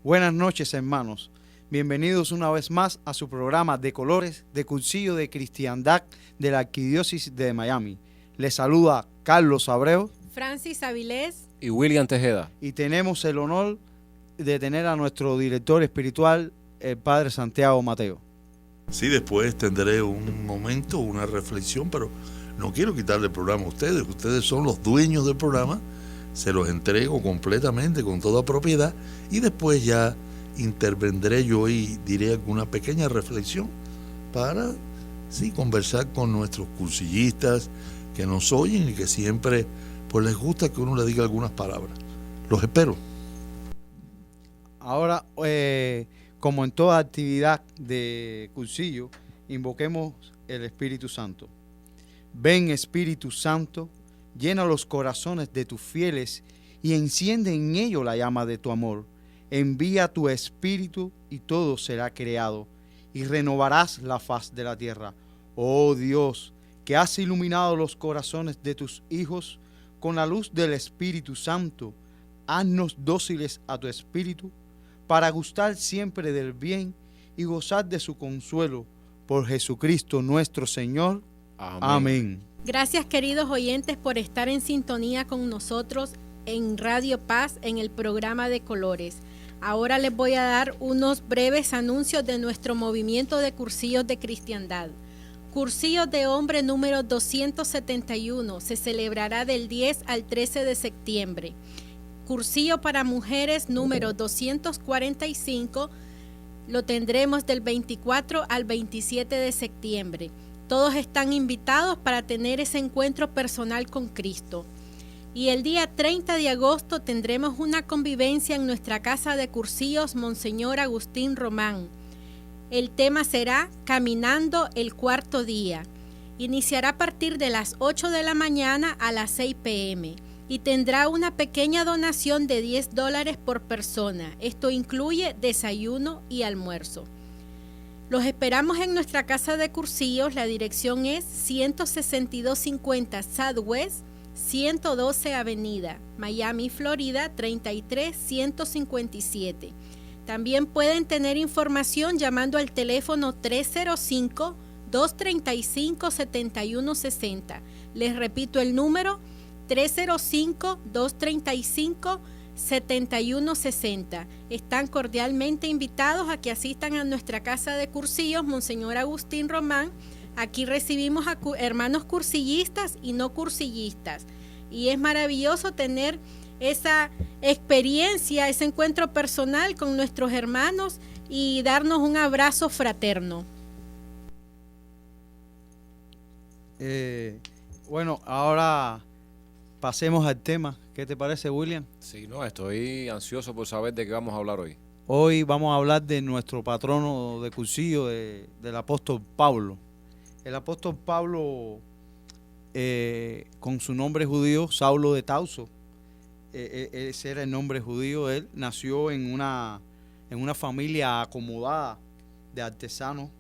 Buenas noches, hermanos. Bienvenidos una vez más a su programa de colores de Cursillo de Cristiandad de la Arquidiócesis de Miami. Les saluda Carlos Abreu, Francis Avilés y William Tejeda. Y tenemos el honor de tener a nuestro director espiritual, el Padre Santiago Mateo. Sí, después tendré un momento, una reflexión, pero no quiero quitarle el programa a ustedes. Ustedes son los dueños del programa. Se los entrego completamente, con toda propiedad, y después ya intervendré yo y diré alguna pequeña reflexión para conversar con nuestros cursillistas que nos oyen y que siempre pues les gusta que uno le diga algunas palabras. Los espero. Ahora, como en toda actividad de cursillo, invoquemos el Espíritu Santo. Ven, Espíritu Santo, llena los corazones de tus fieles y enciende en ellos la llama de tu amor. Envía tu Espíritu y todo será creado y renovarás la faz de la tierra. Oh Dios, que has iluminado los corazones de tus hijos con la luz del Espíritu Santo, haznos dóciles a tu Espíritu para gustar siempre del bien y gozar de su consuelo. Por Jesucristo nuestro Señor. Amén. Amén. Gracias, queridos oyentes, por estar en sintonía con nosotros en Radio Paz en el programa de Colores. Ahora les voy a dar unos breves anuncios de nuestro movimiento de cursillos de cristiandad. Cursillos de hombre número 271 se celebrará del 10 al 13 de septiembre. Cursillo para mujeres número 245 lo tendremos del 24 al 27 de septiembre. Todos están invitados para tener ese encuentro personal con Cristo. Y el día 30 de agosto tendremos una convivencia en nuestra casa de cursillos Monseñor Agustín Román. El tema será Caminando el cuarto día. Iniciará a partir de las 8 de la mañana a las 6 p.m. y tendrá una pequeña donación de $10 por persona. Esto incluye desayuno y almuerzo. Los esperamos en nuestra casa de cursillos. La dirección es 16250 Southwest 112 Avenida, Miami, Florida 33157. También pueden tener información llamando al teléfono 305-235-7160. Les repito el número 305-235-7160. Están cordialmente invitados a que asistan a nuestra casa de cursillos Monseñor Agustín Román. Aquí recibimos a hermanos cursillistas y no cursillistas. Y es maravilloso tener esa experiencia, ese encuentro personal con nuestros hermanos y darnos un abrazo fraterno. Bueno, ahora pasemos al tema. ¿Qué te parece, William? Sí, no, estoy ansioso por saber de qué vamos a hablar hoy. Hoy vamos a hablar de nuestro patrono de cursillo, del apóstol Pablo. El apóstol Pablo, con su nombre judío, Saulo de Tarso, ese era el nombre judío. Él nació en una familia acomodada de artesanos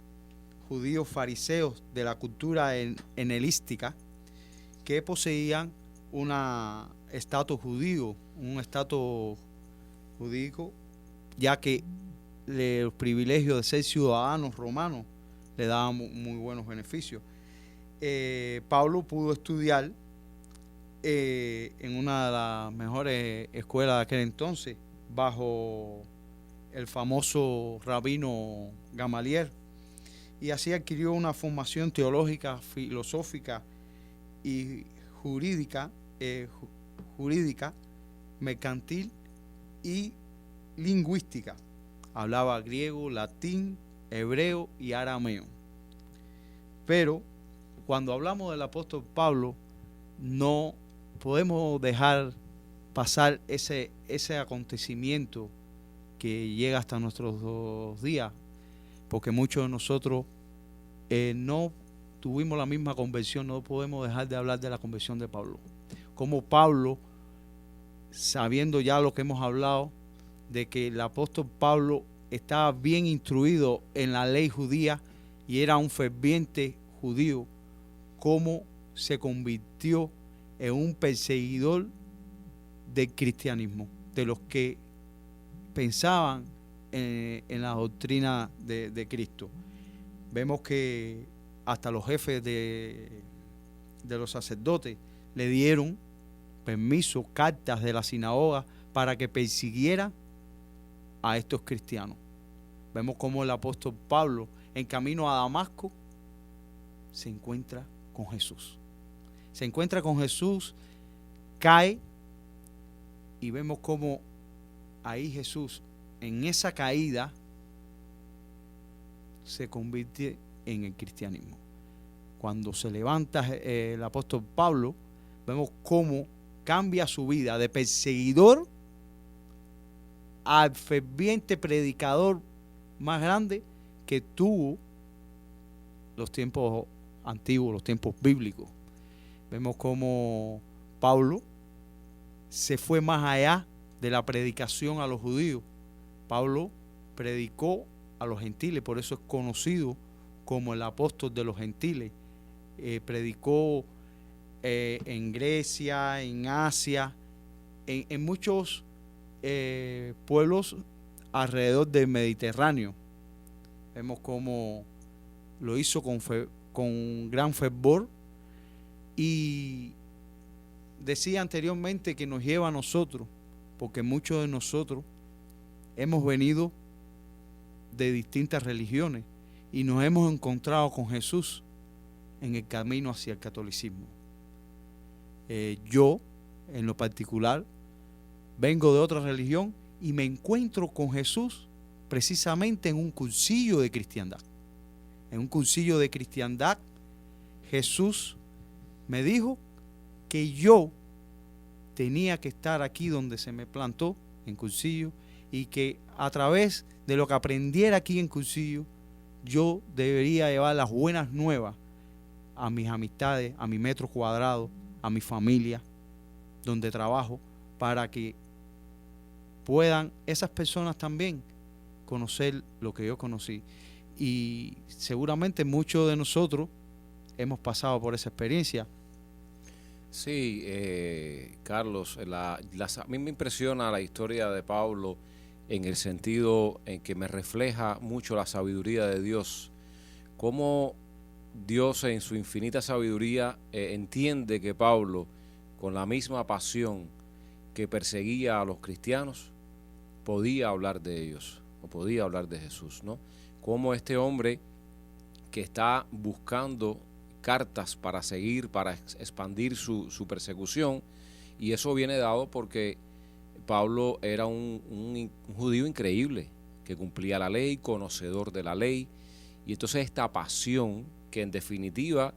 judíos fariseos de la cultura helística que poseían un estatus judío, ya que los privilegios de ser ciudadanos romanos le daban muy buenos beneficios. Pablo pudo estudiar en una de las mejores escuelas de aquel entonces, bajo el famoso rabino Gamaliel, y así adquirió una formación teológica, filosófica y jurídica, mercantil y lingüística. Hablaba griego, latín, hebreo y arameo. Pero cuando hablamos del apóstol Pablo, no podemos dejar pasar ese acontecimiento que llega hasta nuestros días, porque muchos de nosotros no tuvimos la misma conversión. No podemos dejar de hablar de la conversión de Pablo. Como Pablo, sabiendo ya lo que hemos hablado, de que el apóstol Pablo estaba bien instruido en la ley judía y era un ferviente judío, cómo se convirtió en un perseguidor del cristianismo, de los que pensaban en la doctrina de Cristo. Vemos que hasta los jefes de los sacerdotes le dieron permiso, cartas de la sinagoga para que persiguieran a estos cristianos. Vemos cómo el apóstol Pablo, en camino a Damasco, se encuentra con Jesús. Se encuentra con Jesús, cae, y vemos cómo ahí Jesús, en esa caída, se convierte en el cristianismo. Cuando se levanta el apóstol Pablo, vemos cómo cambia su vida de perseguidor al ferviente predicador más grande que tuvo los tiempos antiguos, los tiempos bíblicos. Vemos cómo Pablo se fue más allá de la predicación a los judíos. Pablo predicó a los gentiles, por eso es conocido como el apóstol de los gentiles. Predicó en Grecia, en Asia, en muchos pueblos alrededor del Mediterráneo. Vemos cómo lo hizo con gran fervor, y decía anteriormente que nos lleva a nosotros, porque muchos de nosotros hemos venido de distintas religiones y nos hemos encontrado con Jesús en el camino hacia el catolicismo. Yo, en lo particular, vengo de otra religión y me encuentro con Jesús precisamente en un cursillo de cristiandad. En un cursillo de cristiandad, Jesús me dijo que yo tenía que estar aquí donde se me plantó, en cursillo, y que a través de lo que aprendiera aquí en cursillo, yo debería llevar las buenas nuevas a mis amistades, a mi metro cuadrado, a mi familia, donde trabajo, para que puedan esas personas también conocer lo que yo conocí. Y seguramente muchos de nosotros hemos pasado por esa experiencia. Sí, Carlos, a mí me impresiona la historia de Pablo en el sentido en que me refleja mucho la sabiduría de Dios. Cómo Dios en su infinita sabiduría entiende que Pablo, con la misma pasión que perseguía a los cristianos, podía hablar de ellos, o podía hablar de Jesús, ¿no? Cómo este hombre que está buscando cartas para seguir, para expandir su persecución, y eso viene dado porque Pablo era un judío increíble, que cumplía la ley, conocedor de la ley, y entonces esta pasión que en definitiva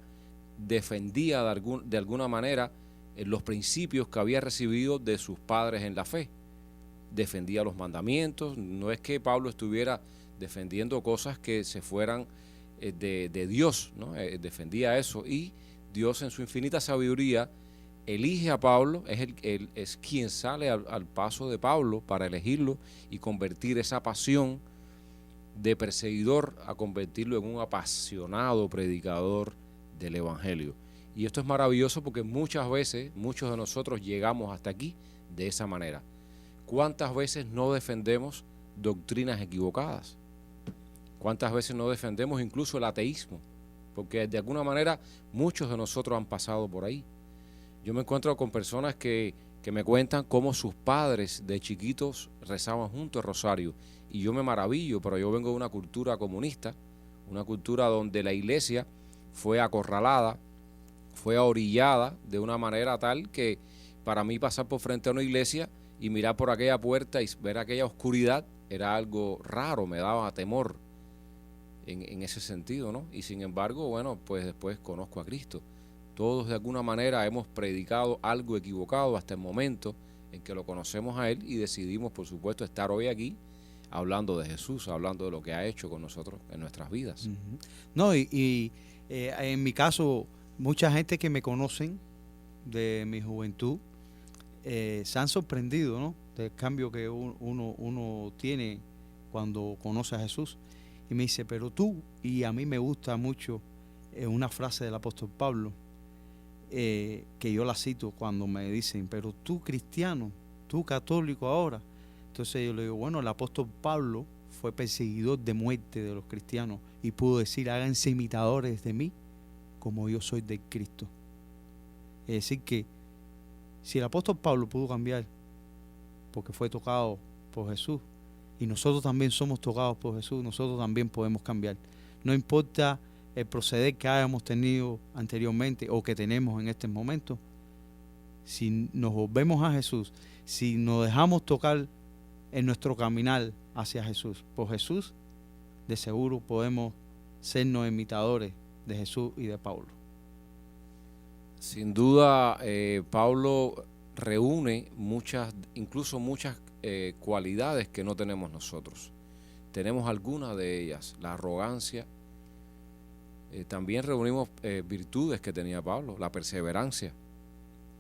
defendía de alguna manera los principios que había recibido de sus padres en la fe, defendía los mandamientos. No es que Pablo estuviera defendiendo cosas que se fueran de Dios, ¿no? Defendía eso, y Dios en su infinita sabiduría elige a Pablo, es quien sale al paso de Pablo para elegirlo y convertir esa pasión de perseguidor a convertirlo en un apasionado predicador del Evangelio. Y esto es maravilloso porque muchas veces, muchos de nosotros llegamos hasta aquí de esa manera. ¿Cuántas veces no defendemos doctrinas equivocadas? ¿Cuántas veces no defendemos incluso el ateísmo? Porque de alguna manera muchos de nosotros han pasado por ahí. Yo me encuentro con personas que me cuentan cómo sus padres de chiquitos rezaban juntos el rosario, y yo me maravillo, pero yo vengo de una cultura comunista, una cultura donde la iglesia fue acorralada, fue orillada de una manera tal que para mí pasar por frente a una iglesia y mirar por aquella puerta y ver aquella oscuridad era algo raro, me daba temor en ese sentido, ¿no? Y sin embargo, bueno, pues después conozco a Cristo. Todos de alguna manera hemos predicado algo equivocado hasta el momento en que lo conocemos a Él y decidimos, por supuesto, estar hoy aquí hablando de Jesús, hablando de lo que ha hecho con nosotros en nuestras vidas. Uh-huh. No, en mi caso, mucha gente que me conocen de mi juventud se han sorprendido, ¿no?, del cambio que uno tiene cuando conoce a Jesús. Y me dice, pero tú, y a mí me gusta mucho una frase del apóstol Pablo, que yo la cito cuando me dicen, pero tú cristiano, tú católico ahora. Entonces yo le digo, bueno, el apóstol Pablo fue perseguidor de muerte de los cristianos y pudo decir: háganse imitadores de mí como yo soy de Cristo. Es decir que si el apóstol Pablo pudo cambiar porque fue tocado por Jesús, y nosotros también somos tocados por Jesús, nosotros también podemos cambiar. No importa el proceder que hayamos tenido anteriormente o que tenemos en este momento, si nos volvemos a Jesús, si nos dejamos tocar en nuestro caminar hacia Jesús, por Jesús, de seguro podemos sernos imitadores de Jesús y de Pablo. Sin duda, Pablo reúne incluso muchas cualidades que no tenemos nosotros. Tenemos algunas de ellas, la arrogancia. También reunimos virtudes que tenía Pablo, la perseverancia,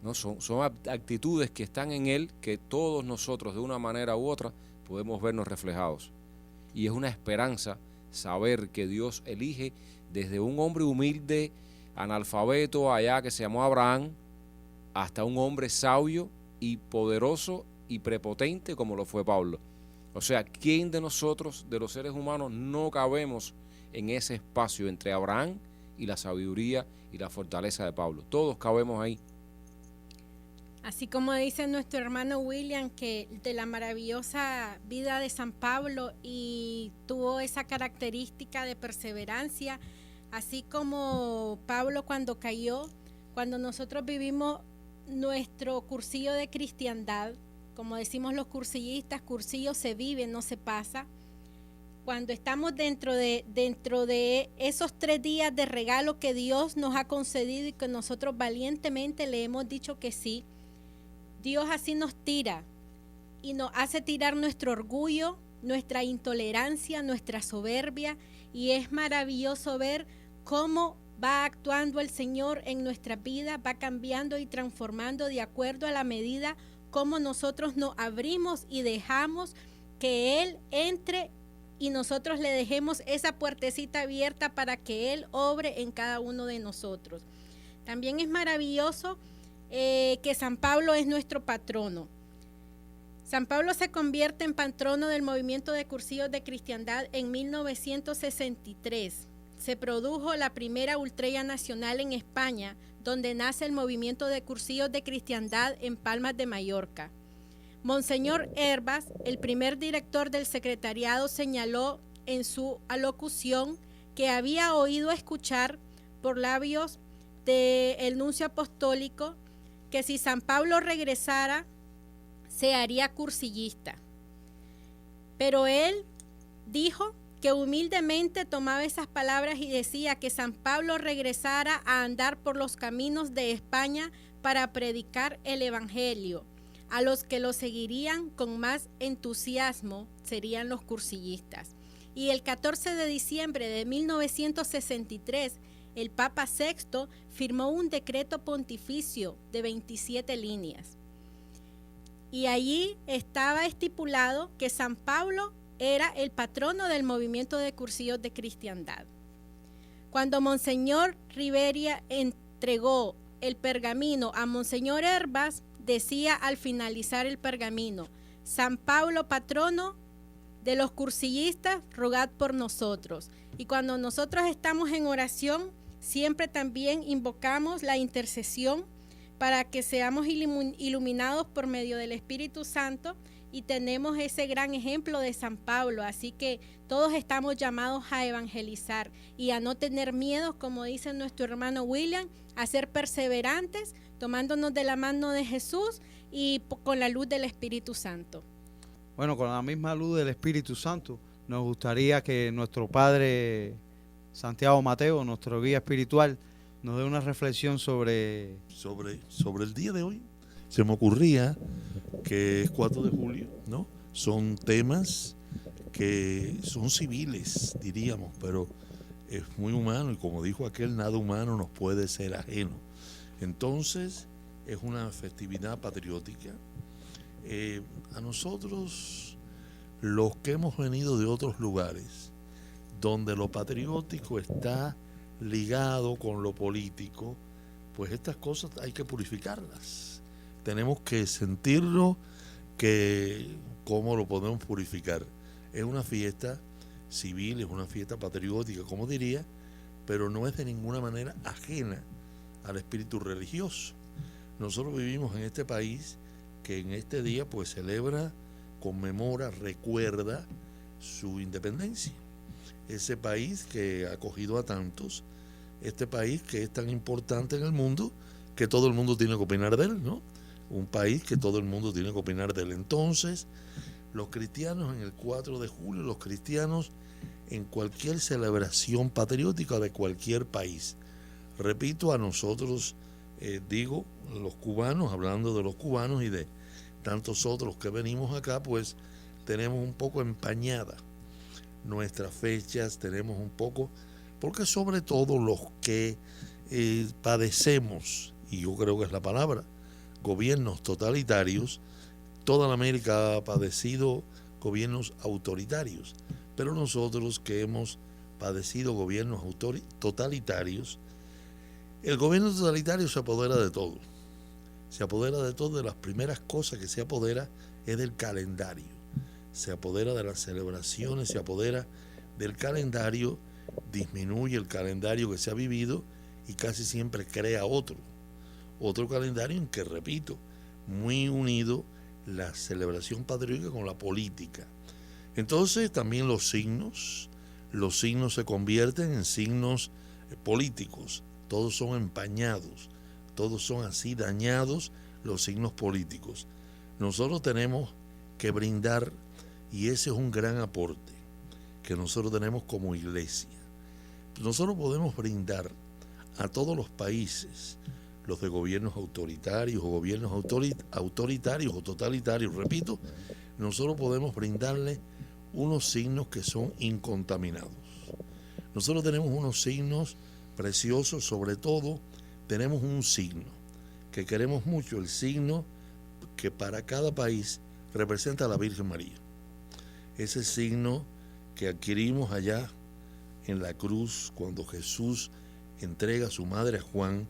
¿no? Son actitudes que están en él, que todos nosotros de una manera u otra podemos vernos reflejados. Y es una esperanza saber que Dios elige desde un hombre humilde, analfabeto allá, que se llamó Abraham, hasta un hombre sabio y poderoso y prepotente como lo fue Pablo. O sea, ¿quién de nosotros, de los seres humanos, no cabemos en ese espacio entre Abraham y la sabiduría y la fortaleza de Pablo? Todos cabemos ahí. Así como dice nuestro hermano William, que de la maravillosa vida de San Pablo, y tuvo esa característica de perseverancia, así como Pablo cuando cayó, cuando nosotros vivimos nuestro cursillo de cristiandad, como decimos los cursillistas, cursillo se vive, no se pasa. Cuando estamos dentro de esos 3 días de regalo que Dios nos ha concedido y que nosotros valientemente le hemos dicho que sí, Dios así nos tira y nos hace tirar nuestro orgullo, nuestra intolerancia, nuestra soberbia, y es maravilloso ver cómo va actuando el Señor en nuestra vida, va cambiando y transformando de acuerdo a la medida como nosotros nos abrimos y dejamos que Él entre y nosotros le dejemos esa puertecita abierta para que Él obre en cada uno de nosotros. También es maravilloso que San Pablo es nuestro patrono. San Pablo se convierte en patrono del movimiento de cursillos de cristiandad en 1963. Se produjo la primera ultrella nacional en España, donde nace el movimiento de cursillos de cristiandad en Palmas de Mallorca. Monseñor Herbas, el primer director del secretariado, señaló en su alocución que había oído escuchar por labios del nuncio apostólico que si San Pablo regresara se haría cursillista. Pero él dijo que humildemente tomaba esas palabras y decía que San Pablo regresara a andar por los caminos de España para predicar el Evangelio. A los que lo seguirían con más entusiasmo serían los cursillistas. Y el 14 de diciembre de 1963, el Papa VI firmó un decreto pontificio de 27 líneas. Y allí estaba estipulado que San Pablo era el patrono del movimiento de cursillos de cristiandad. Cuando Monseñor Riveria entregó el pergamino a Monseñor Herbas, decía al finalizar el pergamino: San Pablo, patrono de los cursillistas, rogad por nosotros. Y cuando nosotros estamos en oración, siempre también invocamos la intercesión para que seamos iluminados por medio del Espíritu Santo, y tenemos ese gran ejemplo de San Pablo. Así que todos estamos llamados a evangelizar y a no tener miedo, como dice nuestro hermano William, a ser perseverantes, tomándonos de la mano de Jesús y con la luz del Espíritu Santo. Bueno, con la misma luz del Espíritu Santo, nos gustaría que nuestro Padre Santiago Mateo, nuestro guía espiritual, nos dé una reflexión sobre el día de hoy. Se me ocurría que es 4 de julio, ¿no? Son temas que son civiles, diríamos, pero es muy humano, y como dijo aquel, nada humano nos puede ser ajeno. Entonces, es una festividad patriótica. A nosotros, los que hemos venido de otros lugares, donde lo patriótico está ligado con lo político, pues estas cosas hay que purificarlas. Tenemos que sentirlo, que cómo lo podemos purificar. Es una fiesta civil, es una fiesta patriótica, como diría, pero no es de ninguna manera ajena al espíritu religioso. Nosotros vivimos en este país que en este día pues celebra, conmemora, recuerda su independencia. Ese país que ha acogido a tantos, este país que es tan importante en el mundo que todo el mundo tiene que opinar de él, ¿no? Un país que todo el mundo tiene que opinar de él. Entonces, los cristianos en el 4 de julio, los cristianos en cualquier celebración patriótica de cualquier país. Repito, a nosotros, digo, los cubanos, hablando de los cubanos y de tantos otros que venimos acá, pues tenemos un poco empañada nuestras fechas, tenemos un poco, porque sobre todo los que padecemos, y yo creo que es la palabra, gobiernos totalitarios, toda la América ha padecido gobiernos autoritarios, pero nosotros que hemos padecido gobiernos totalitarios, el gobierno totalitario se apodera de todo. Se apodera de todo, de las primeras cosas que se apodera es del calendario. Se apodera de las celebraciones, se apodera del calendario, disminuye el calendario que se ha vivido y casi siempre crea otro calendario en que, repito, muy unido la celebración patriótica con la política. Entonces también los signos se convierten en signos políticos, todos son empañados, todos son así dañados los signos políticos. Nosotros tenemos que brindar, y ese es un gran aporte que nosotros tenemos como iglesia. Nosotros podemos brindar a todos los países, los de gobiernos autoritarios o gobiernos autoritarios o totalitarios, repito, nosotros podemos brindarle unos signos que son incontaminados. Nosotros tenemos unos signos preciosos, sobre todo tenemos un signo que queremos mucho, el signo que para cada país representa a la Virgen María. Ese signo que adquirimos allá en la cruz cuando Jesús entrega a su madre a Juan,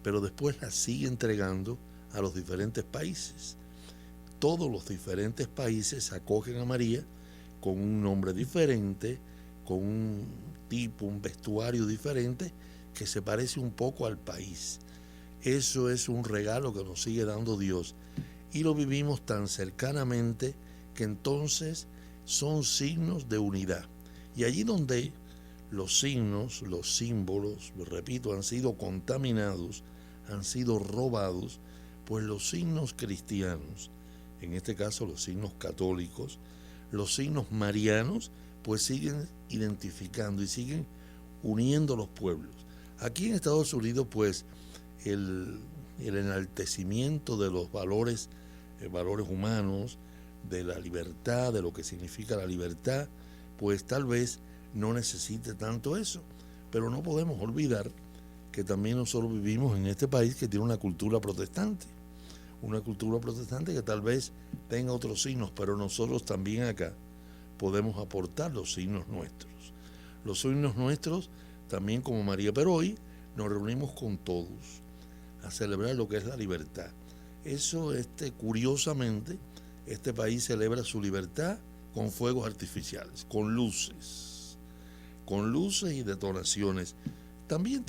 pero después la sigue entregando a los diferentes países. Todos los diferentes países acogen a María con un nombre diferente, con un tipo, un vestuario diferente que se parece un poco al país. Eso es un regalo que nos sigue dando Dios y lo vivimos tan cercanamente que entonces son signos de unidad. Y allí donde los signos, los símbolos, repito, han sido contaminados, han sido robados, pues los signos cristianos, en este caso los signos católicos, los signos marianos, pues siguen identificando y siguen uniendo los pueblos. Aquí en Estados Unidos, pues, el enaltecimiento de los valores humanos, de la libertad, de lo que significa la libertad, pues tal vez no necesite tanto eso, pero no podemos olvidar que también nosotros vivimos en este país que tiene una cultura protestante que tal vez tenga otros signos, pero nosotros también acá podemos aportar los signos nuestros. Los signos nuestros también como María, pero hoy nos reunimos con todos a celebrar lo que es la libertad. Eso, curiosamente, este país celebra su libertad con fuegos artificiales, con luces y detonaciones. También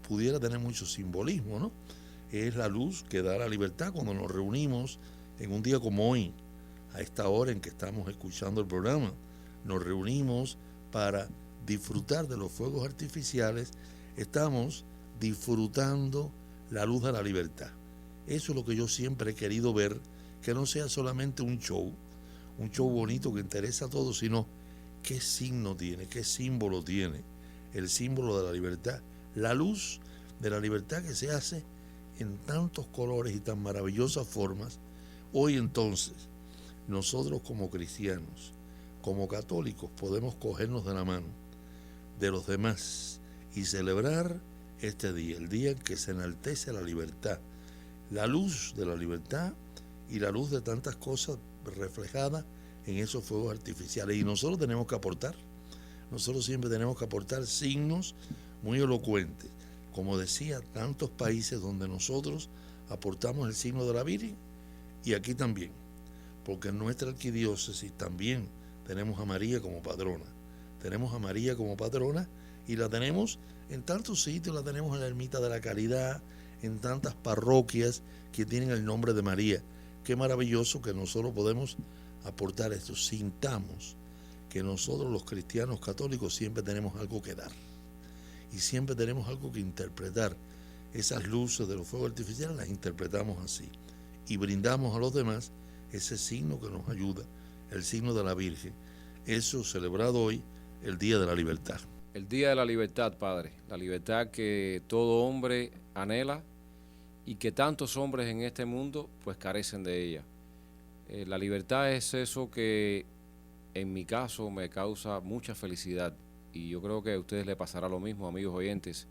pudiera tener mucho simbolismo, ¿no? Es la luz que da la libertad cuando nos reunimos en un día como hoy, a esta hora en que estamos escuchando el programa. Nos reunimos para disfrutar de los fuegos artificiales, estamos disfrutando la luz de la libertad. Eso es lo que yo siempre he querido ver, que no sea solamente un show bonito que interesa a todos, sino qué signo tiene, qué símbolo tiene, el símbolo de la libertad, la luz de la libertad que se hace en tantos colores y tan maravillosas formas. Hoy entonces, nosotros como cristianos, como católicos, podemos cogernos de la mano de los demás y celebrar este día, el día en que se enaltece la libertad, la luz de la libertad y la luz de tantas cosas reflejadas en esos fuegos artificiales. Y nosotros tenemos que aportar, nosotros siempre tenemos que aportar signos muy elocuentes. Como decía, tantos países donde nosotros aportamos el signo de la Virgen, y aquí también, porque en nuestra arquidiócesis también tenemos a María como patrona. Tenemos a María como patrona y la tenemos en tantos sitios, la tenemos en la Ermita de la Caridad, en tantas parroquias que tienen el nombre de María. Qué maravilloso que nosotros podemos aportar esto. Sintamos que nosotros los cristianos católicos siempre tenemos algo que dar y siempre tenemos algo que interpretar. Esas luces de los fuegos artificiales las interpretamos así y brindamos a los demás ese signo que nos ayuda, el signo de la Virgen. Eso celebrado hoy, el Día de la Libertad. El Día de la Libertad, Padre, la libertad que todo hombre anhela y que tantos hombres en este mundo pues carecen de ella. La libertad es eso que en mi caso me causa mucha felicidad y yo creo que a ustedes les pasará lo mismo, amigos oyentes.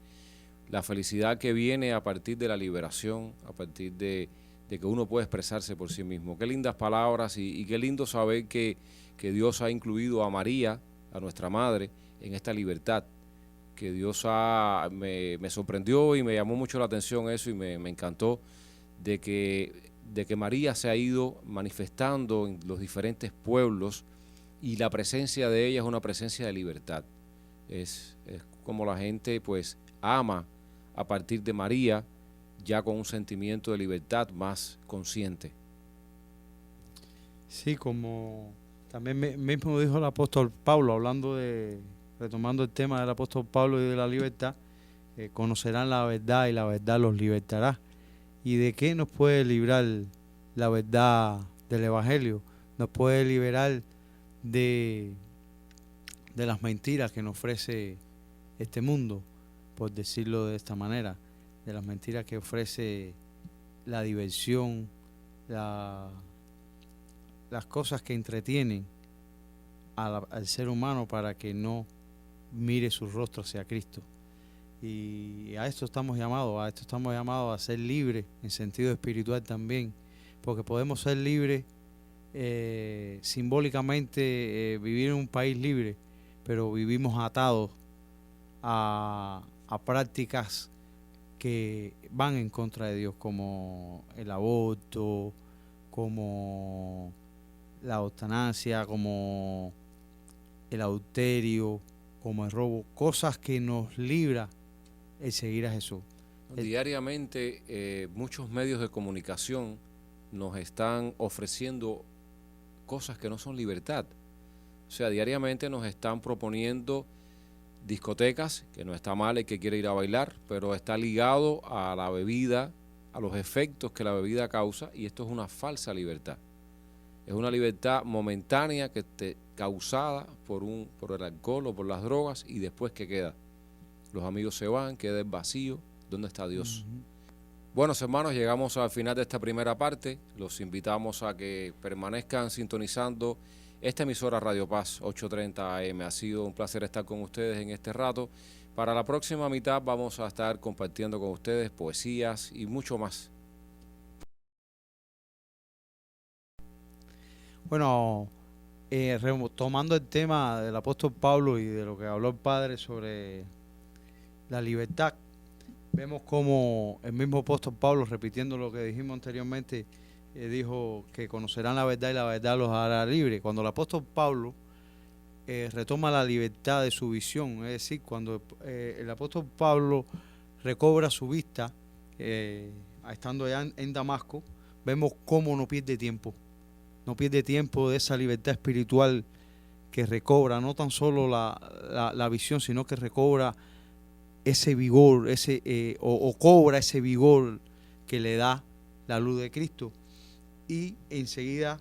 La felicidad que viene a partir de la liberación, a partir de que uno puede expresarse por sí mismo. Qué lindas palabras y qué lindo saber que Dios ha incluido a María, a nuestra madre, en esta libertad. Que Dios me sorprendió y me llamó mucho la atención eso y me encantó de que María se ha ido manifestando en los diferentes pueblos y la presencia de ella es una presencia de libertad. Es como la gente pues ama a partir de María, ya con un sentimiento de libertad más consciente. Sí, como también mismo dijo el apóstol Pablo, retomando el tema del apóstol Pablo y de la libertad, conocerán la verdad y la verdad los libertará. ¿Y de qué nos puede librar la verdad del Evangelio? Nos puede liberar de las mentiras que nos ofrece este mundo, por decirlo de esta manera, de las mentiras que ofrece la diversión, las cosas que entretienen al ser humano para que no mire su rostro hacia Cristo. Y a esto estamos llamados, a ser libres en sentido espiritual también, porque podemos ser libres simbólicamente, vivir en un país libre, pero vivimos atados a prácticas que van en contra de Dios, como el aborto, como la eutanasia, como el adulterio, como el robo, cosas que nos libra el seguir a Jesús. Diariamente muchos medios de comunicación nos están ofreciendo cosas que no son libertad. O sea, diariamente nos están proponiendo discotecas, que no está mal el que quiere ir a bailar, pero está ligado a la bebida, a los efectos que la bebida causa, y esto es una falsa libertad. Es una libertad momentánea que causada por el alcohol o por las drogas, y después ¿qué queda? Los amigos se van, queda el vacío. ¿Dónde está Dios? Buenos hermanos, llegamos al final de esta primera parte. Los invitamos a que permanezcan sintonizando esta emisora Radio Paz 830 AM. Ha sido un placer estar con ustedes en este rato. Para la próxima mitad vamos a estar compartiendo con ustedes poesías y mucho más. Bueno, retomando el tema del apóstol Pablo y de lo que habló el Padre sobre la libertad, vemos como el mismo apóstol Pablo, repitiendo lo que dijimos anteriormente, dijo que conocerán la verdad y la verdad los hará libres. Cuando el apóstol Pablo retoma la libertad de su visión, es decir, cuando el apóstol Pablo recobra su vista, estando allá en Damasco, vemos cómo no pierde tiempo de esa libertad espiritual que recobra, no tan solo la visión, sino que recobra ese vigor, cobra ese vigor que le da la luz de Cristo. Y enseguida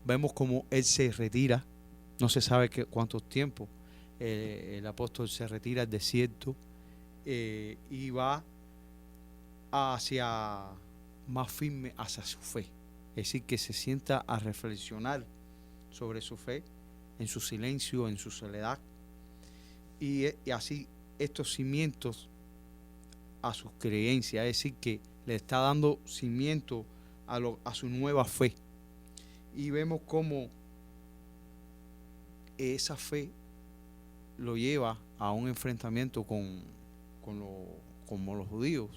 vemos como él se retira, no se sabe cuántos tiempos, el apóstol se retira al desierto y va más firme hacia su fe. Es decir, que se sienta a reflexionar sobre su fe, en su silencio, en su soledad, y así estos cimientos a sus creencias, es decir, que le está dando cimiento a su nueva fe. Y vemos cómo esa fe lo lleva a un enfrentamiento como los judíos,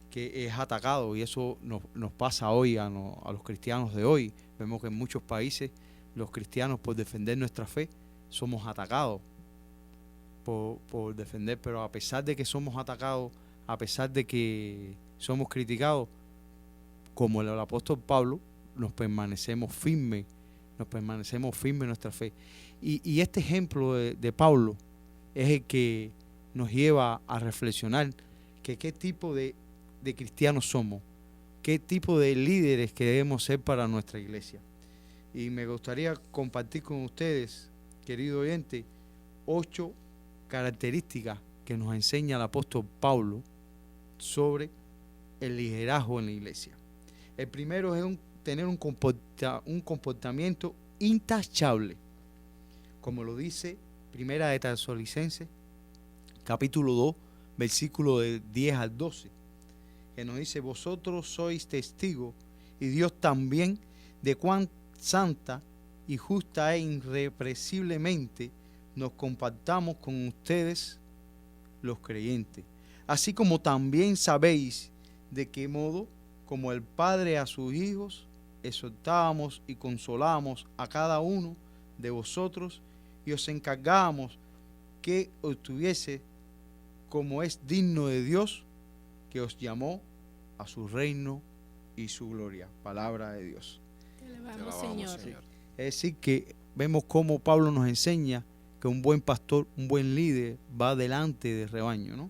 que es atacado, y eso nos pasa hoy a los cristianos de hoy. Vemos que en muchos países los cristianos, por defender nuestra fe, somos atacados por defender, pero a pesar de que somos atacados, a pesar de que somos criticados, como el apóstol Pablo, nos permanecemos firmes en nuestra fe. Y este ejemplo de Pablo es el que nos lleva a reflexionar que qué tipo de cristianos somos, qué tipo de líderes que debemos ser para nuestra iglesia. Y me gustaría compartir con ustedes, querido oyente, 8 características que nos enseña el apóstol Pablo sobre el liderazgo en la iglesia. El primero es tener un comportamiento intachable, como lo dice Primera de Tesalonicenses, capítulo 2, versículo de 10 al 12, que nos dice: vosotros sois testigos, y Dios también, de cuán santa y justa e irrepresiblemente nos comportamos con ustedes los creyentes, así como también sabéis de qué modo, como el Padre a sus hijos, exhortábamos y consolábamos a cada uno de vosotros, y os encargábamos que obtuviese como es digno de Dios, que os llamó a su reino y su gloria. Palabra de Dios. Te alabamos, Señor. Es decir, que vemos cómo Pablo nos enseña que un buen pastor, un buen líder, va delante del rebaño, ¿no?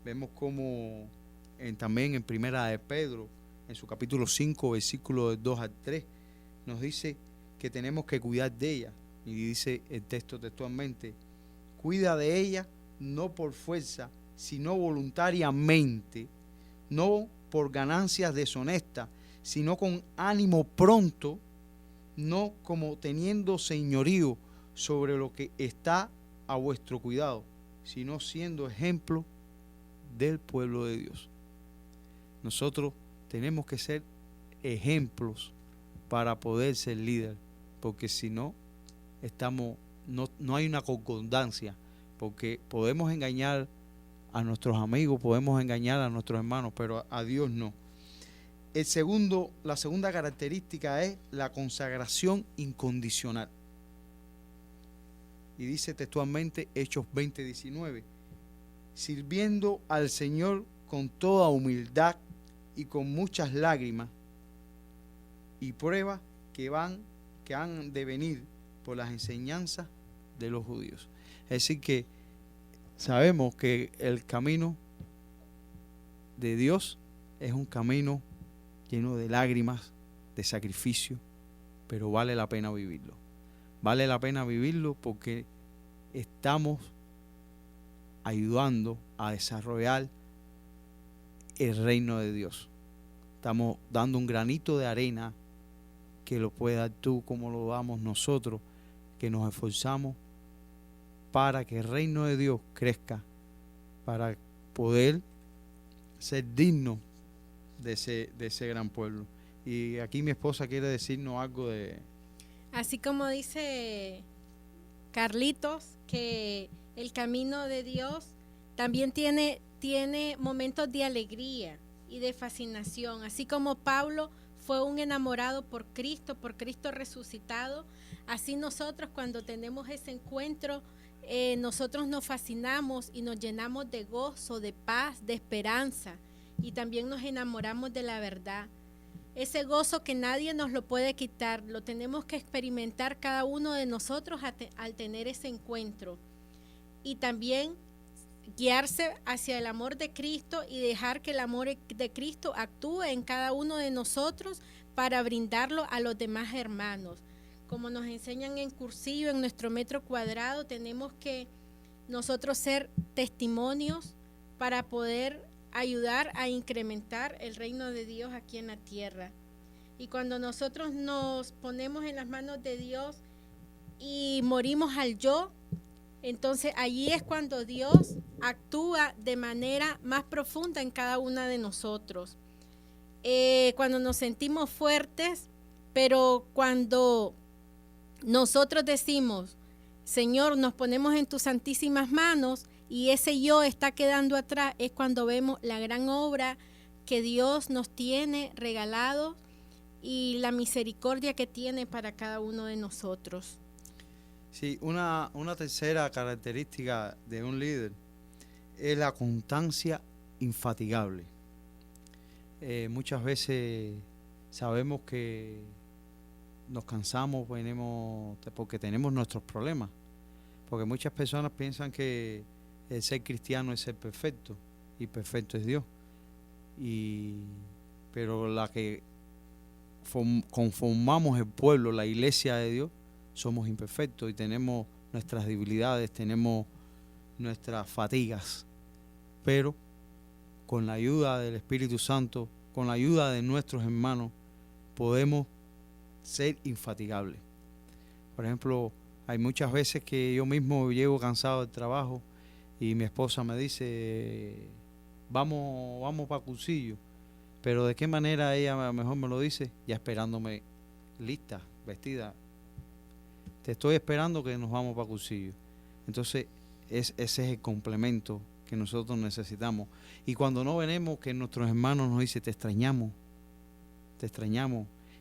Vemos cómo también en Primera de Pedro, en su capítulo 5, versículos 2 al 3, nos dice que tenemos que cuidar de ella. Y dice el texto textualmente: cuida de ella no por fuerza, sino voluntariamente, no por ganancias deshonestas, sino con ánimo pronto, no como teniendo señorío sobre lo que está a vuestro cuidado, sino siendo ejemplo del pueblo de Dios. Nosotros tenemos que ser ejemplos para poder ser líder, porque si no, no hay una concordancia, porque podemos engañar a nuestros amigos, podemos engañar a nuestros hermanos, pero a Dios no. La segunda característica es la consagración incondicional. Y dice textualmente Hechos 20:19, sirviendo al Señor con toda humildad y con muchas lágrimas y pruebas que han de venir por las enseñanzas de los judíos. Es decir, que sabemos que el camino de Dios es un camino lleno de lágrimas, de sacrificio, pero vale la pena vivirlo. Vale la pena vivirlo porque estamos ayudando a desarrollar el reino de Dios. Estamos dando un granito de arena que lo puedes dar tú como lo damos nosotros, que nos esforzamos para que el reino de Dios crezca, para poder ser digno de ese gran pueblo. Y aquí mi esposa quiere decirnos algo de... Así como dice Carlitos, que el camino de Dios también tiene momentos de alegría y de fascinación, así como Pablo fue un enamorado por Cristo resucitado. Así nosotros, cuando tenemos ese encuentro, nosotros nos fascinamos y nos llenamos de gozo, de paz, de esperanza, y también nos enamoramos de la verdad. Ese gozo que nadie nos lo puede quitar, lo tenemos que experimentar cada uno de nosotros al tener ese encuentro. Y también guiarse hacia el amor de Cristo y dejar que el amor de Cristo actúe en cada uno de nosotros para brindarlo a los demás hermanos. Como nos enseñan en cursillo, en nuestro metro cuadrado, tenemos que nosotros ser testimonios para poder ayudar a incrementar el reino de Dios aquí en la tierra. Y cuando nosotros nos ponemos en las manos de Dios y morimos al yo, entonces allí es cuando Dios actúa de manera más profunda en cada una de nosotros. Cuando nos sentimos fuertes, pero cuando nosotros decimos: Señor, nos ponemos en tus santísimas manos, y ese yo está quedando atrás, es cuando vemos la gran obra que Dios nos tiene regalado y la misericordia que tiene para cada uno de nosotros. Sí, una tercera característica de un líder es la constancia infatigable. Muchas veces sabemos que nos cansamos porque tenemos nuestros problemas, porque muchas personas piensan que el ser cristiano es ser perfecto, y perfecto es Dios. Pero la que conformamos el pueblo, la iglesia de Dios, somos imperfectos y tenemos nuestras debilidades, tenemos nuestras fatigas, pero con la ayuda del Espíritu Santo, con la ayuda de nuestros hermanos, podemos ser infatigables. Por ejemplo, hay muchas veces que yo mismo llego cansado del trabajo y mi esposa me dice, vamos para Cursillo, pero ¿de qué manera ella mejor me lo dice? Ya esperándome lista, vestida. Te estoy esperando que nos vamos para Cursillo. Entonces, ese es el complemento que nosotros necesitamos. Y cuando no venimos, que nuestros hermanos nos dicen, te extrañamos.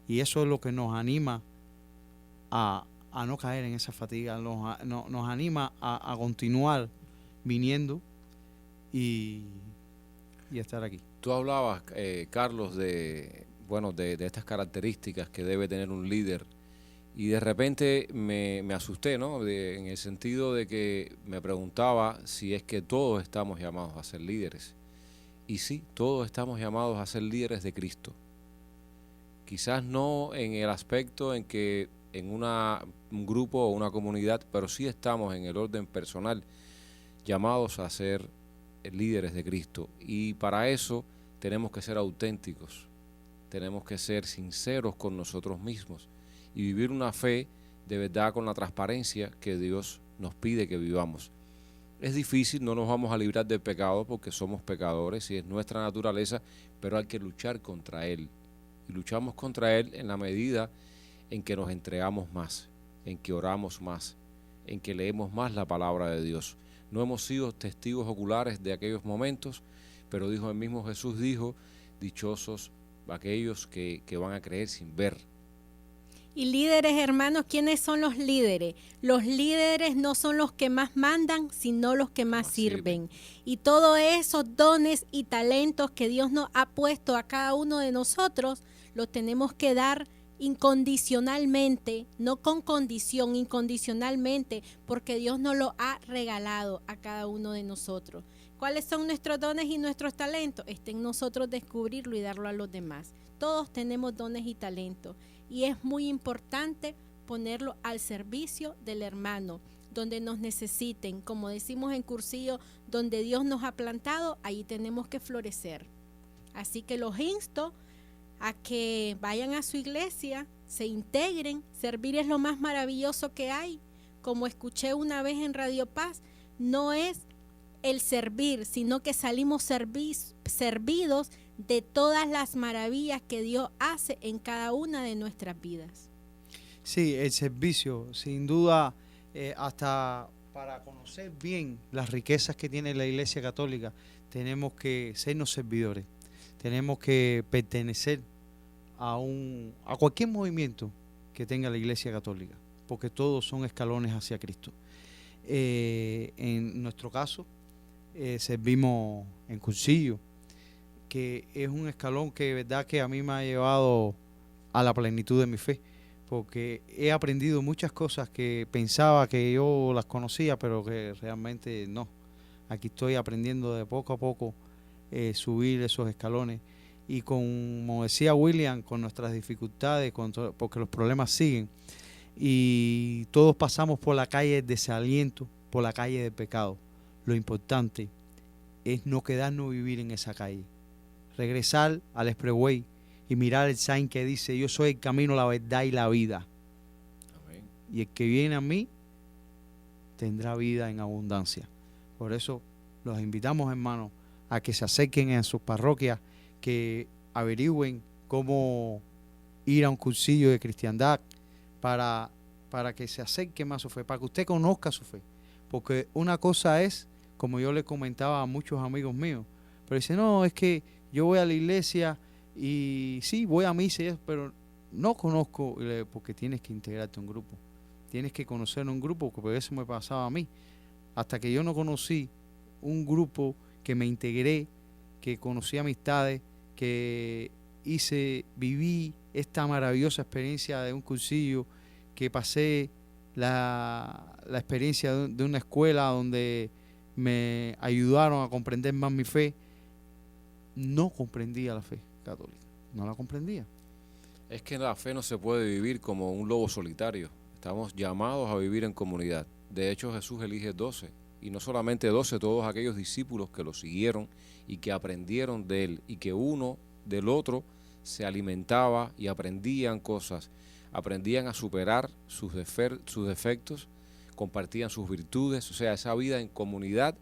Y eso es lo que nos anima a no caer en esa fatiga, nos anima a continuar viniendo y estar aquí. Tú hablabas, Carlos, de estas características que debe tener un líder. Y de repente me asusté, ¿no? En el sentido de que me preguntaba si es que todos estamos llamados a ser líderes. Y sí, todos estamos llamados a ser líderes de Cristo. Quizás no en el aspecto en que en un grupo o una comunidad, pero sí estamos en el orden personal llamados a ser líderes de Cristo. Y para eso tenemos que ser auténticos, tenemos que ser sinceros con nosotros mismos y vivir una fe de verdad con la transparencia que Dios nos pide que vivamos. Es difícil, no nos vamos a librar del pecado porque somos pecadores y es nuestra naturaleza, pero hay que luchar contra él. Y luchamos contra él en la medida en que nos entregamos más, en que oramos más, en que leemos más la palabra de Dios. No hemos sido testigos oculares de aquellos momentos, pero el mismo Jesús dijo, dichosos aquellos que van a creer sin ver. Y líderes, hermanos, ¿quiénes son los líderes? Los líderes no son los que más mandan, sino los que más sirven. Y todos esos dones y talentos que Dios nos ha puesto a cada uno de nosotros, los tenemos que dar incondicionalmente, no con condición, incondicionalmente, porque Dios nos lo ha regalado a cada uno de nosotros. ¿Cuáles son nuestros dones y nuestros talentos? Está en nosotros descubrirlo y darlo a los demás. Todos tenemos dones y talentos y es muy importante ponerlo al servicio del hermano, donde nos necesiten. Como decimos en Cursillo, donde Dios nos ha plantado, ahí tenemos que florecer. Así que los insto a que vayan a su iglesia, se integren. Servir es lo más maravilloso que hay. Como escuché una vez en Radio Paz, no es el servir, sino que salimos servidos de todas las maravillas que Dios hace en cada una de nuestras vidas. Sí, el servicio, sin duda, hasta para conocer bien las riquezas que tiene la Iglesia Católica, tenemos que sernos servidores, tenemos que pertenecer a cualquier movimiento que tenga la Iglesia Católica, porque todos son escalones hacia Cristo. En nuestro caso, servimos en Cursillo, que es un escalón que de verdad que a mí me ha llevado a la plenitud de mi fe, porque he aprendido muchas cosas que pensaba que yo las conocía, pero que realmente no. Aquí estoy aprendiendo de poco a poco subir esos escalones. Y como decía William, con nuestras dificultades, porque los problemas siguen, y todos pasamos por la calle del desaliento, por la calle del pecado. Lo importante es no quedarnos vivir en esa calle, regresar al expressway y mirar el sign que dice, yo soy el camino, la verdad y la vida. Amén. Y el que viene a mí tendrá vida en abundancia. Por eso los invitamos, hermanos, a que se acerquen a sus parroquias, que averigüen cómo ir a un cursillo de cristiandad para que se acerque más a su fe, para que usted conozca su fe. Porque una cosa es, como yo le comentaba a muchos amigos míos, pero dice, no, es que yo voy a la iglesia y sí, voy a misa, pero no conozco, porque tienes que integrarte a un grupo. Tienes que conocer un grupo, porque eso me pasaba a mí. Hasta que yo no conocí un grupo que me integré, que conocí amistades, que viví esta maravillosa experiencia de un cursillo, que pasé la experiencia de una escuela donde me ayudaron a comprender más mi fe. No comprendía la fe católica, no la comprendía. Es que la fe no se puede vivir como un lobo solitario. Estamos llamados a vivir en comunidad. De hecho, Jesús elige 12, y no solamente 12, todos aquellos discípulos que lo siguieron y que aprendieron de él, y que uno del otro se alimentaba y aprendían cosas, aprendían a superar sus defectos, compartían sus virtudes. O sea, esa vida en comunidad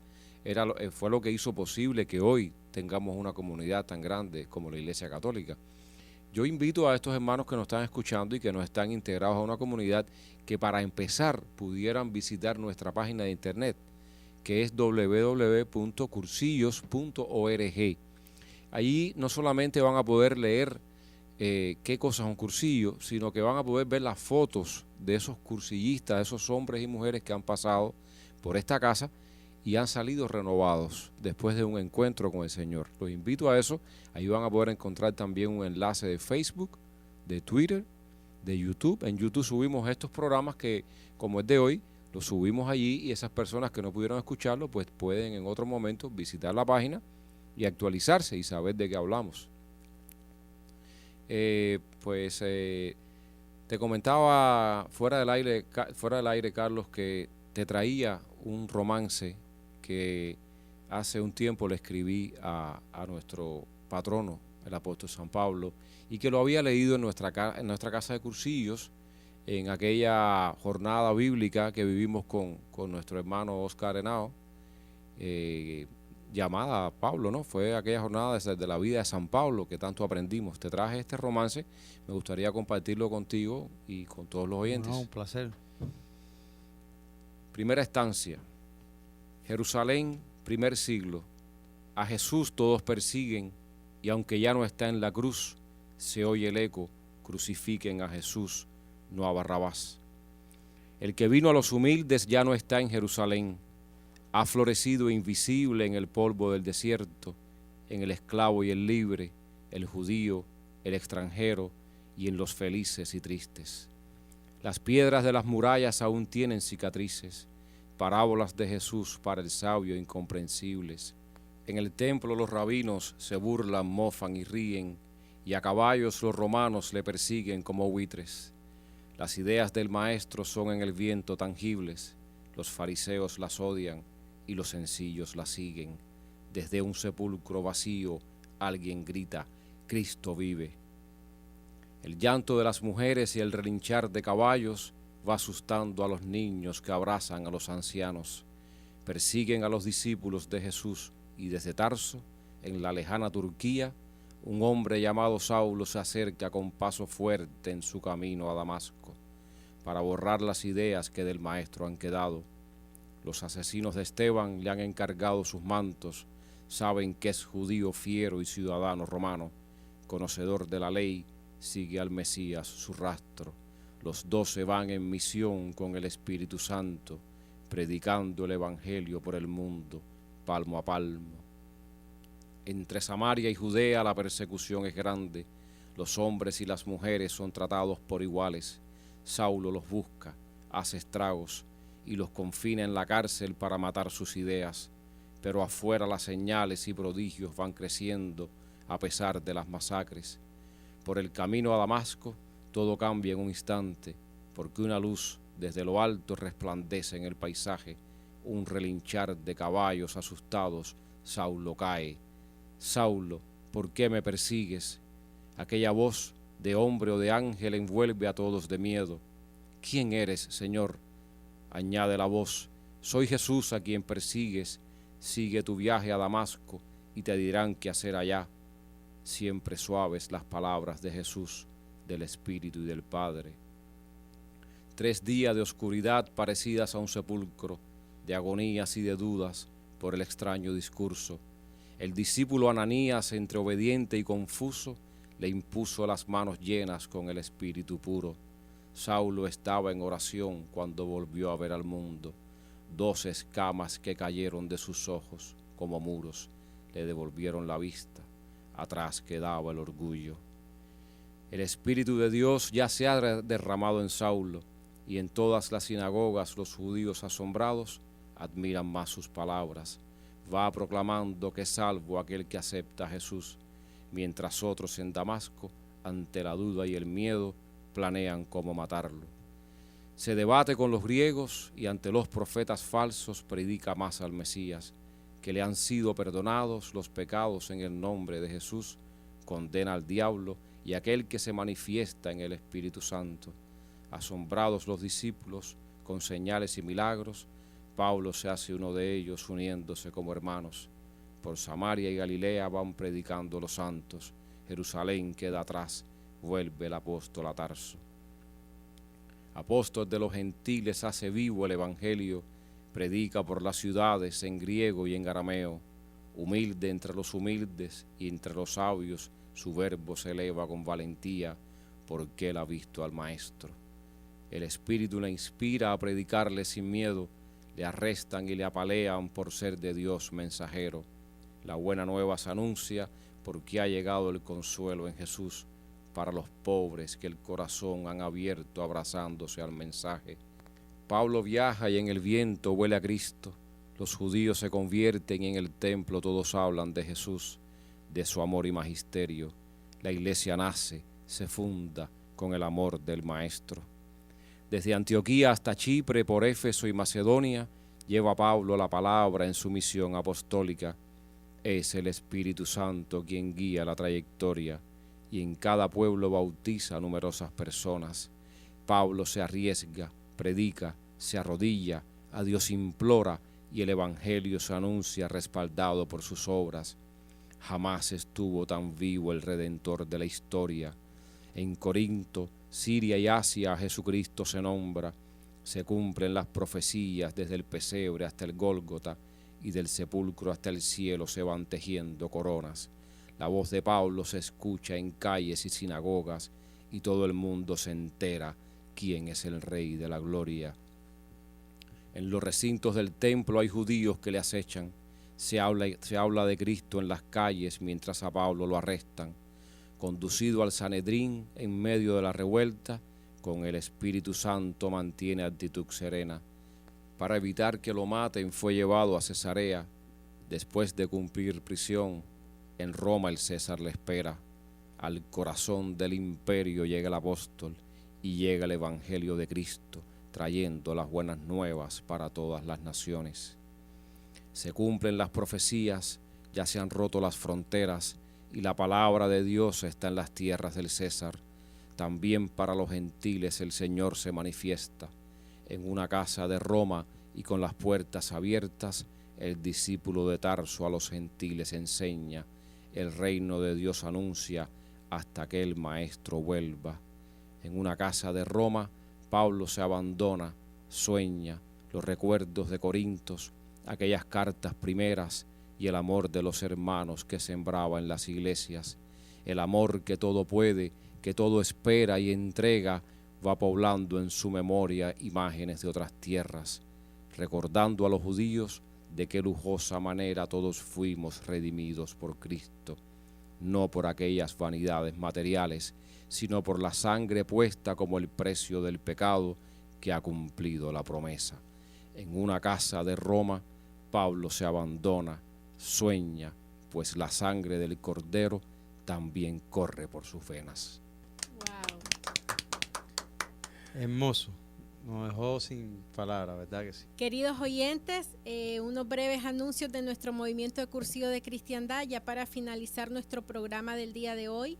fue lo que hizo posible que hoy tengamos una comunidad tan grande como la Iglesia Católica. Yo invito a estos hermanos que nos están escuchando y que nos están integrados a una comunidad que, para empezar, pudieran visitar nuestra página de internet, que es www.cursillos.org. Allí no solamente van a poder leer qué cosa es un cursillo, sino que van a poder ver las fotos de esos cursillistas, de esos hombres y mujeres que han pasado por esta casa y han salido renovados después de un encuentro con el Señor. Los invito a eso. Ahí van a poder encontrar también un enlace de Facebook, de Twitter, de YouTube. En YouTube subimos estos programas que, como es de hoy, los subimos allí, y esas personas que no pudieron escucharlo, pues pueden en otro momento visitar la página y actualizarse y saber de qué hablamos. Te comentaba fuera del aire, Carlos, que te traía un romance que hace un tiempo le escribí a nuestro patrono, el apóstol San Pablo, y que lo había leído en nuestra casa de cursillos en aquella jornada bíblica que vivimos con nuestro hermano Oscar Henao, llamada Pablo, ¿no? Fue aquella jornada de la vida de San Pablo que tanto aprendimos. Te traje este romance, me gustaría compartirlo contigo y con todos los oyentes. Un placer. Primera estancia. Jerusalén, primer siglo. A Jesús todos persiguen, y aunque ya no está en la cruz, se oye el eco: crucifiquen a Jesús, no a Barrabás. El que vino a los humildes ya no está en Jerusalén. Ha florecido invisible en el polvo del desierto, en el esclavo y el libre, el judío, el extranjero, y en los felices y tristes. Las piedras de las murallas aún tienen cicatrices, parábolas de Jesús para el sabio incomprensibles. En el templo los rabinos se burlan, mofan y ríen, y a caballos los romanos le persiguen como buitres. Las ideas del maestro son en el viento tangibles, los fariseos las odian y los sencillos las siguen. Desde un sepulcro vacío alguien grita: Cristo vive. El llanto de las mujeres y el relinchar de caballos va asustando a los niños que abrazan a los ancianos. Persiguen a los discípulos de Jesús, y desde Tarso, en la lejana Turquía, un hombre llamado Saulo se acerca con paso fuerte en su camino a Damasco, para borrar las ideas que del maestro han quedado. Los asesinos de Esteban le han encargado sus mantos, saben que es judío fiero y ciudadano romano, conocedor de la ley, sigue al Mesías su rastro. Los 12 van en misión con el Espíritu Santo, predicando el Evangelio por el mundo, palmo a palmo. Entre Samaria y Judea la persecución es grande, los hombres y las mujeres son tratados por iguales. Saulo los busca, hace estragos y los confina en la cárcel para matar sus ideas, pero afuera las señales y prodigios van creciendo a pesar de las masacres. Por el camino a Damasco todo cambia en un instante, porque una luz desde lo alto resplandece en el paisaje. Un relinchar de caballos asustados, Saulo cae. Saulo, ¿por qué me persigues? Aquella voz de hombre o de ángel envuelve a todos de miedo. ¿Quién eres, Señor? Añade la voz: soy Jesús a quien persigues. Sigue tu viaje a Damasco y te dirán qué hacer allá. Siempre suaves las palabras de Jesús, del Espíritu y del Padre. 3 días de oscuridad parecidas a un sepulcro, de agonías y de dudas por el extraño discurso. El discípulo Ananías, entre obediente y confuso, le impuso las manos llenas con el espíritu puro. Saulo estaba en oración cuando volvió a ver al mundo. 2 escamas que cayeron de sus ojos como muros le devolvieron la vista. Atrás quedaba el orgullo. El Espíritu de Dios ya se ha derramado en Saulo, y en todas las sinagogas los judíos asombrados admiran más sus palabras. Va proclamando que es salvo aquel que acepta a Jesús, mientras otros en Damasco, ante la duda y el miedo, planean cómo matarlo. Se debate con los griegos y ante los profetas falsos predica más al Mesías, que le han sido perdonados los pecados en el nombre de Jesús, condena al diablo y aquel que se manifiesta en el Espíritu Santo. Asombrados los discípulos con señales y milagros, Pablo se hace uno de ellos uniéndose como hermanos. Por Samaria y Galilea van predicando los santos. Jerusalén queda atrás, vuelve el apóstol a Tarso. Apóstol de los gentiles hace vivo el evangelio, predica por las ciudades en griego y en arameo. Humilde entre los humildes y entre los sabios, su verbo se eleva con valentía, porque él ha visto al Maestro. El Espíritu le inspira a predicarle sin miedo, le arrestan y le apalean por ser de Dios mensajero. La buena nueva se anuncia porque ha llegado el consuelo en Jesús para los pobres que el corazón han abierto abrazándose al mensaje. Pablo viaja y en el viento huele a Cristo. Los judíos se convierten y en el templo todos hablan de Jesús, de su amor y magisterio. La iglesia nace, se funda con el amor del Maestro. Desde Antioquía hasta Chipre, por Éfeso y Macedonia, lleva Pablo la palabra en su misión apostólica. Es el Espíritu Santo quien guía la trayectoria y en cada pueblo bautiza a numerosas personas. Pablo se arriesga, predica, se arrodilla, a Dios implora y el Evangelio se anuncia respaldado por sus obras. Jamás estuvo tan vivo el Redentor de la historia. En Corinto, Siria y Asia a Jesucristo se nombra. Se cumplen las profecías desde el pesebre hasta el Gólgota y del sepulcro hasta el cielo se van tejiendo coronas. La voz de Pablo se escucha en calles y sinagogas y todo el mundo se entera quién es el Rey de la Gloria. En los recintos del templo hay judíos que le acechan. Se habla de Cristo en las calles mientras a Pablo lo arrestan. Conducido al Sanedrín en medio de la revuelta, con el Espíritu Santo mantiene actitud serena. Para evitar que lo maten fue llevado a Cesarea. Después de cumplir prisión, en Roma el César le espera. Al corazón del imperio llega el apóstol y llega el Evangelio de Cristo, trayendo las buenas nuevas para todas las naciones. Se cumplen las profecías, ya se han roto las fronteras y la palabra de Dios está en las tierras del César. También para los gentiles el Señor se manifiesta. En una casa de Roma y con las puertas abiertas, el discípulo de Tarso a los gentiles enseña. El reino de Dios anuncia hasta que el Maestro vuelva. En una casa de Roma, Pablo se abandona, sueña los recuerdos de Corintos, aquellas cartas primeras y el amor de los hermanos que sembraba en las iglesias. El amor que todo puede, que todo espera y entrega, va poblando en su memoria imágenes de otras tierras, recordando a los judíos de qué lujosa manera todos fuimos redimidos por Cristo, no por aquellas vanidades materiales, sino por la sangre puesta como el precio del pecado que ha cumplido la promesa. En una casa de Roma, Pablo se abandona, sueña, pues la sangre del Cordero también corre por sus venas. Wow. Hermoso. Nos dejó sin palabras, ¿verdad que sí? Queridos oyentes, unos breves anuncios de nuestro movimiento de Cursillo de Cristiandad ya para finalizar nuestro programa del día de hoy.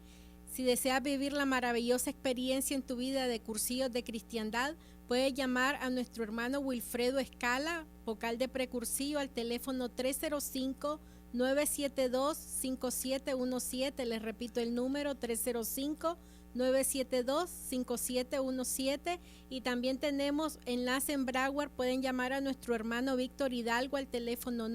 Si deseas vivir la maravillosa experiencia en tu vida de Cursillos de Cristiandad, puedes llamar a nuestro hermano Wilfredo Escala, vocal de Precursillo, al teléfono 305-972-5717. Les repito el número, 305-972-5717. Y también tenemos enlace en Broward. Pueden llamar a nuestro hermano Víctor Hidalgo al teléfono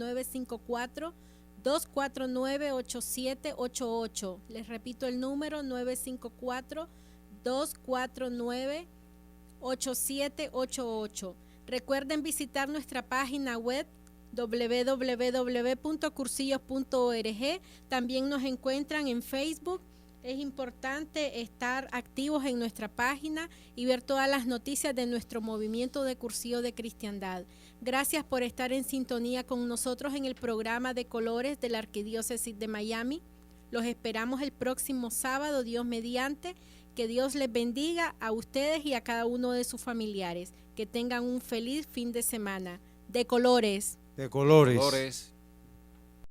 954-249-8788. Les repito el número, 954-249-8788. Recuerden visitar nuestra página web www.cursillos.org. También nos encuentran en Facebook. Es importante estar activos en nuestra página y ver todas las noticias de nuestro movimiento de Cursillos de Cristiandad. Gracias por estar en sintonía con nosotros en el programa de Colores de la Arquidiócesis de Miami. Los esperamos el próximo sábado, Dios mediante. Que Dios les bendiga a ustedes y a cada uno de sus familiares. Que tengan un feliz fin de semana. De colores. De colores. Colores.